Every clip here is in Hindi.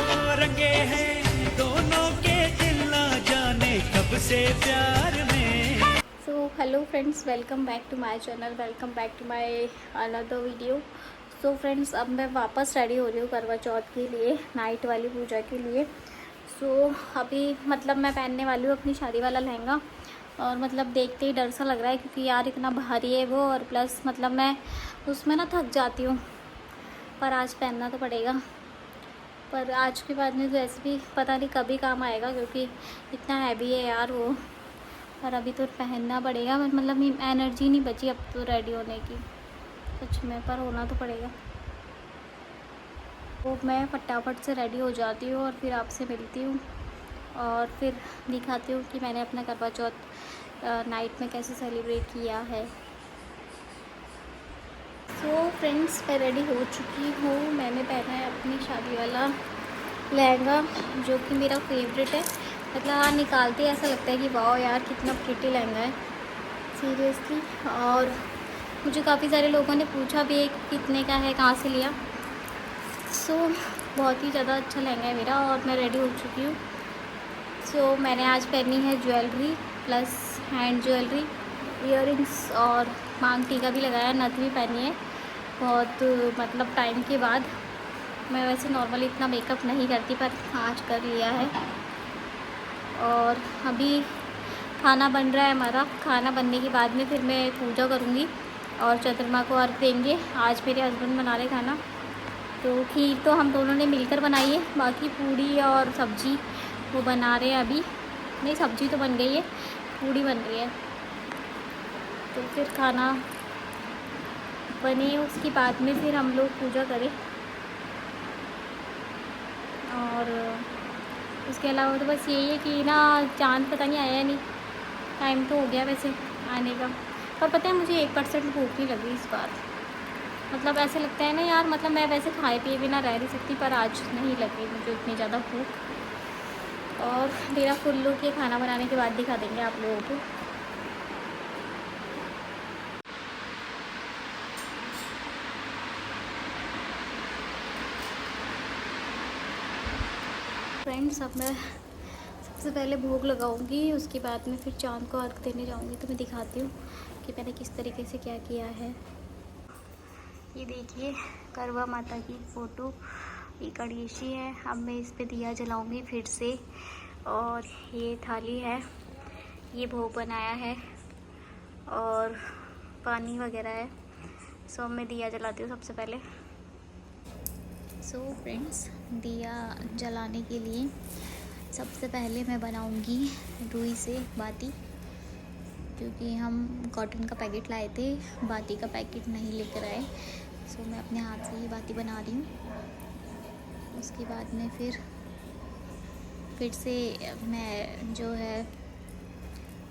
रंगे हैं दोनों के दिल ना जाने कब से प्यार में। So hello friends, welcome back to my channel, welcome back to my another video. So friends, अब मैं वापस रेडी हो रही हूँ करवा चौथ के लिए, नाइट वाली पूजा के लिए। सो अभी मतलब मैं पहनने वाली हूँ अपनी शादी वाला लहंगा, और मतलब देखते ही डर सा लग रहा है क्योंकि यार इतना भारी है वो, और प्लस मतलब मैं उसमें ना थक जाती हूँ, पर आज पहनना तो पड़ेगा। पर आज के बाद में तो ऐसे भी पता नहीं कभी काम आएगा क्योंकि इतना हैवी है यार वो, और अभी तो पहनना पड़ेगा। मतलब एनर्जी नहीं बची अब तो रेडी होने की सच में, पर होना तो पड़ेगा। तो मैं फटाफट से रेडी हो जाती हूँ और फिर आपसे मिलती हूँ और फिर दिखाती हूँ कि मैंने अपना करवा चौथ नाइट में कैसे सेलिब्रेट किया है। सो फ्रेंड्स, मैं रेडी हो चुकी हूँ। मैंने पहना है अपनी शादी वाला लहंगा जो कि मेरा फेवरेट है। मतलब हाँ, निकालते ही ऐसा लगता है कि वाह यार कितना प्रिटी लहंगा है सीरियसली। और मुझे काफ़ी सारे लोगों ने पूछा भी है कि कितने का है, कहाँ से लिया। सो बहुत ही ज़्यादा अच्छा लहंगा है मेरा और मैं रेडी हो चुकी हूँ। सो मैंने आज पहनी है jewellery plus hand jewellery, earrings और मांग टीका भी लगाया, नथ भी पहनी है बहुत मतलब टाइम के बाद। मैं वैसे नॉर्मली इतना मेकअप नहीं करती पर आज कर लिया है। और अभी खाना बन रहा है हमारा। खाना बनने के बाद में फिर मैं पूजा करूँगी और चंद्रमा को अर्घ देंगे। आज मेरे हस्बैंड बना रहे खाना, तो खीर तो हम दोनों ने मिलकर बनाई है, बाकी पूड़ी और सब्ज़ी वो बना रहे हैं अभी। नहीं, सब्ज़ी तो बन गई है, पूड़ी बन रही है। तो फिर खाना बने उसके बाद में फिर हम लोग पूजा करें। और उसके अलावा तो बस यही है कि ना चाँद पता नहीं आया नहीं, टाइम तो हो गया वैसे आने का। पर पता है मुझे 1% भूख नहीं लगी इस बार। मतलब ऐसे लगता है ना यार, मतलब मैं वैसे खाए पिए बिना रह नहीं सकती, पर आज नहीं लगी मुझे इतनी ज़्यादा भूख। और मेरा फुल लुक ये खाना बनाने के बाद दिखा देंगे आप लोगों को। फ्रेंड्स, अब मैं सबसे पहले भोग लगाऊंगी, उसके बाद में फिर चाँद को अर्घ देने जाऊंगी। तो मैं दिखाती हूँ कि मैंने किस तरीके से क्या किया है। ये देखिए करवा माता की फ़ोटो, ये गणेशी है। अब मैं इस पे दिया जलाऊंगी फिर से। और ये थाली है, ये भोग बनाया है और पानी वगैरह है। सो अब मैं दिया जलाती हूँ सबसे पहले। सो फ्रेंड्स, दिया जलाने के लिए सबसे पहले मैं बनाऊंगी रुई से बाती, क्योंकि हम कॉटन का पैकेट लाए थे, बाती का पैकेट नहीं लेकर आए। सो मैं अपने हाथ से ही बाती बना रही हूँ। उसके बाद में फिर से मैं जो है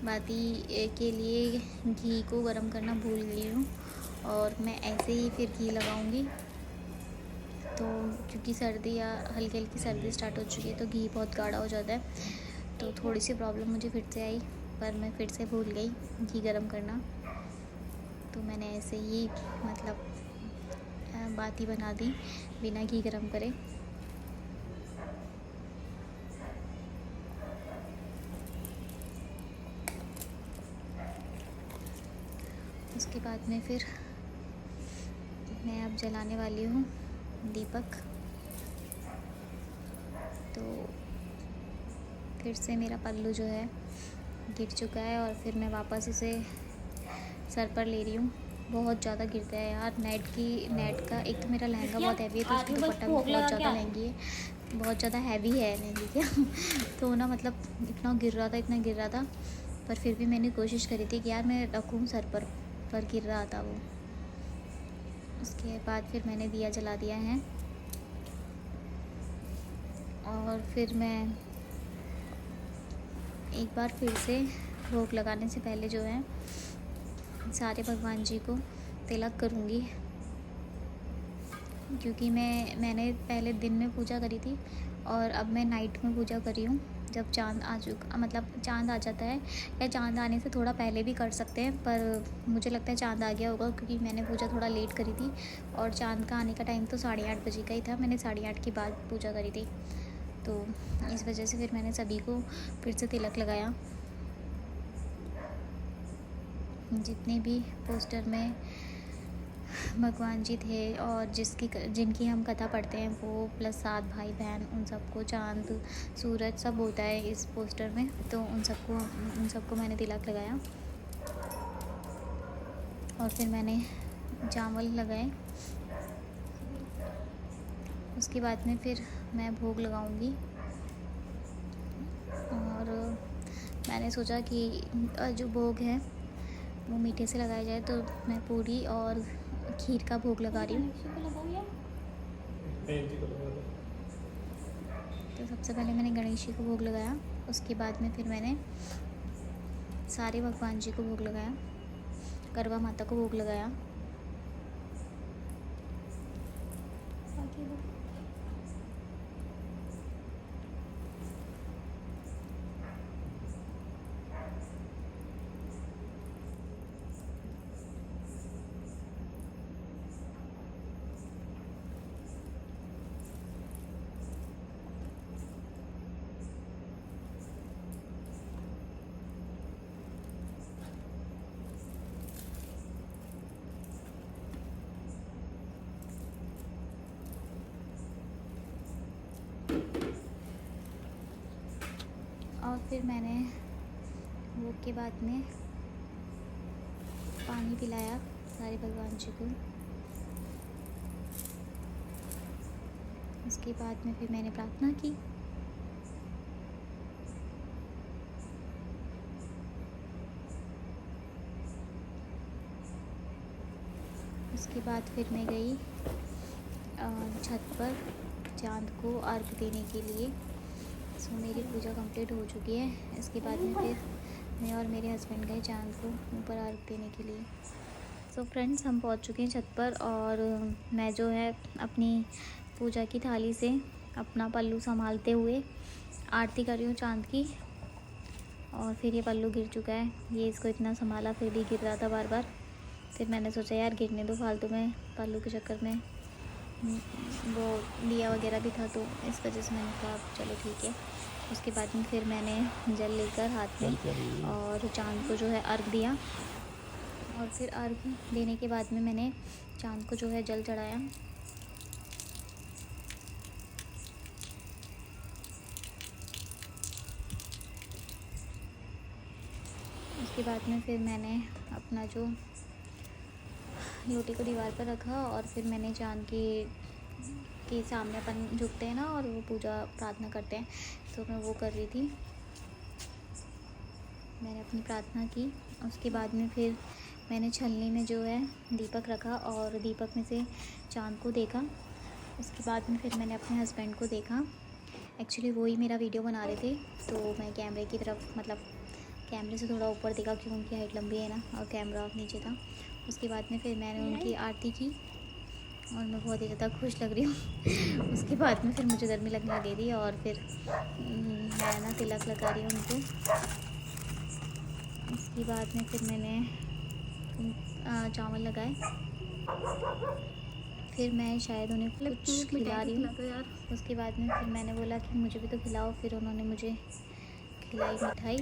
बाती के लिए घी को गरम करना भूल गई हूँ, और मैं ऐसे ही फिर घी लगाऊंगी। तो क्योंकि सर्दी या हल्की हल्की सर्दी स्टार्ट हो चुकी है तो घी बहुत गाढ़ा हो जाता है, तो थोड़ी सी प्रॉब्लम मुझे फिर से आई, पर मैं फिर से भूल गई घी गरम करना। तो मैंने ऐसे ही मतलब बाती बना दी बिना घी गरम करे। उसके बाद में फिर मैं अब जलाने वाली हूँ दीपक। तो फिर से मेरा पल्लू जो है गिर चुका है और फिर मैं वापस उसे सर पर ले रही हूँ। बहुत ज़्यादा गिरता है यार, नेट का एक तो मेरा लहंगा बहुत हैवी है, तो उसकी दुपट्टा भी बहुत ज़्यादा महंगी है, बहुत ज़्यादा हैवी है लहंगे क्या तो ना मतलब इतना गिर रहा था, पर फिर भी मैंने कोशिश करी थी कि यार मैं रखूँ सर पर गिर रहा था वो। उसके बाद फिर मैंने दिया जला दिया है और फिर मैं एक बार फिर से भोग लगाने से पहले जो है सारे भगवान जी को तिलक करूँगी, क्योंकि मैंने पहले दिन में पूजा करी थी और अब मैं नाइट में पूजा करी हूँ। जब चांद आ चुका, मतलब चांद आ जाता है या चांद आने से थोड़ा पहले भी कर सकते हैं, पर मुझे लगता है चांद आ गया होगा क्योंकि मैंने पूजा थोड़ा लेट करी थी और चांद का आने का टाइम तो 8:30 बजे का ही था। मैंने 8:30 के बाद पूजा करी थी, तो इस वजह से फिर मैंने सभी को फिर से तिलक लगाया। जितने भी पोस्टर में भगवान जी थे और जिनकी हम कथा पढ़ते हैं वो, प्लस 7 भाई बहन, उन सबको चांद सूरज सब होता है इस पोस्टर में, तो उन सबको मैंने तिलक लगाया। और फिर मैंने चावल लगाए। उसके बाद में फिर मैं भोग लगाऊंगी और मैंने सोचा कि जो भोग है वो मीठे से लगाया जाए, तो मैं पूरी और खीर का भोग लगा रही हूँ। तो सबसे पहले मैंने गणेश जी को भोग लगाया, उसके बाद में फिर मैंने सारे भगवान जी को भोग लगाया, करवा माता को भोग लगाया। और फिर मैंने भोग के बाद में पानी पिलाया सारे भगवान जी को। उसके बाद में फिर मैंने प्रार्थना की। उसके बाद फिर मैं गई छत पर चांद को अर्घ देने के लिए। सो मेरी पूजा कंप्लीट हो चुकी है। इसके बाद में फिर मैं और मेरे हस्बैंड गए चांद को ऊपर अर्घ देने के लिए। सो फ्रेंड्स, हम पहुंच चुके हैं छत पर और मैं जो है अपनी पूजा की थाली से अपना पल्लू संभालते हुए आरती कर रही हूँ चांद की। और फिर ये पल्लू गिर चुका है, ये इसको इतना संभाला फिर भी गिर रहा था बार बार। फिर मैंने सोचा यार गिरने दो फालतू में, पल्लू के चक्कर में वो दिया वगैरह भी था, तो इस वजह से मैंने कहा चलो ठीक है। उसके बाद में फिर मैंने जल लेकर हाथ में और चांद को जो है अर्घ दिया। और फिर अर्घ देने के बाद में मैंने चांद को जो है जल चढ़ाया। उसके बाद में फिर मैंने अपना जो लोटे को दीवार पर रखा और फिर मैंने चांद के सामने अपन झुकते हैं ना और वो पूजा प्रार्थना करते हैं, तो मैं वो कर रही थी। मैंने अपनी प्रार्थना की। उसके बाद में फिर मैंने छलनी में जो है दीपक रखा और दीपक में से चांद को देखा। उसके बाद में फिर मैंने अपने हस्बैंड को देखा। एक्चुअली वो ही मेरा वीडियो बना रहे थे, तो मैं कैमरे की तरफ, मतलब कैमरे से थोड़ा ऊपर देखा क्योंकि उनकी हाइट लंबी है ना और कैमरा नीचे था। उसके बाद में फिर मैंने उनकी आरती की और मैं बहुत ही ज़्यादा खुश लग रही हूँ। उसके बाद में फिर मुझे गर्मी लगने लगी थी और फिर मैं ना तिलक लगा रही हूँ उनको। उसके बाद में फिर मैंने चावल लगाए। फिर मैं शायद उन्हें कुछ खिला रही हूँ। उसके बाद में फिर मैंने बोला कि मुझे भी तो खिलाओ, फिर उन्होंने मुझे खिलाई मिठाई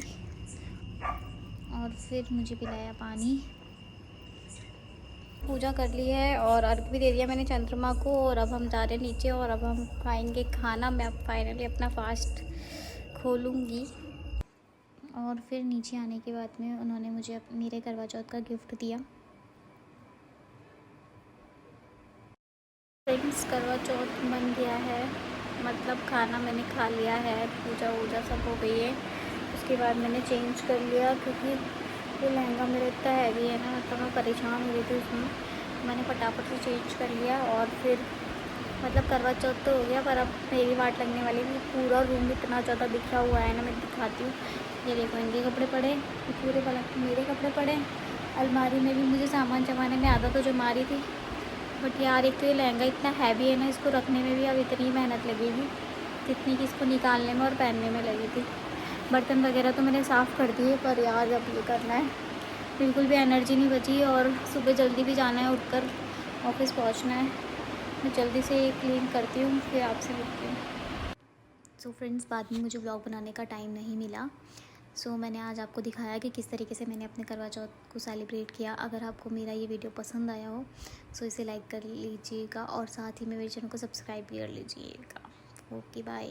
और फिर मुझे पिलाया पानी। पूजा कर ली है और अर्घ भी दे दिया मैंने चंद्रमा को, और अब हम जा रहे हैं नीचे और अब हम खाएंगे खाना। मैं अब फाइनली अपना फास्ट खोलूँगी। और फिर नीचे आने के बाद में उन्होंने मुझे मेरे करवा चौथ का गिफ्ट दिया। फ्रेंड्स, करवा चौथ बन गया है, मतलब खाना मैंने खा लिया है, पूजा वूजा सब हो गई है। उसके बाद मैंने चेंज कर लिया क्योंकि ये लहंगा मेरा इतना हैवी है ना, तो मैं परेशान हो गई थी उसमें। मैंने फटाफट से चेंज कर लिया और फिर मतलब करवा चौथ तो हो गया, पर अब मेरी वाट लगने वाली थी। पूरा रूम इतना ज़्यादा बिखरा हुआ है ना, मैं दिखाती हूँ। ये देखो, इनके कपड़े पड़े, पूरे पलक मेरे कपड़े पड़े, अलमारी में भी मुझे सामान जमाने में आधा तो जमा रही थी। बट यार एक तो ये लहंगा इतना हैवी है ना, इसको रखने में भी अब इतनी मेहनत लगेगी। इतनी कि इसको निकालने में और पहनने में लगी थी। बर्तन वगैरह तो मैंने साफ़ कर दिए, पर यार अब ये करना है, बिल्कुल भी एनर्जी नहीं बची और सुबह जल्दी भी जाना है, उठकर ऑफिस पहुंचना है। मैं जल्दी से ये क्लीन करती हूँ, फिर आपसे मिलती हूँ। सो फ्रेंड्स, बाद में मुझे ब्लॉग बनाने का टाइम नहीं मिला, सो मैंने आज आपको दिखाया कि किस तरीके से मैंने अपने करवा चौथ को सेलिब्रेट किया। अगर आपको मेरा ये वीडियो पसंद आया हो सो इसे लाइक कर लीजिएगा और साथ ही में मेरे चैनल को सब्सक्राइब भी कर लीजिएगा। Okay bye.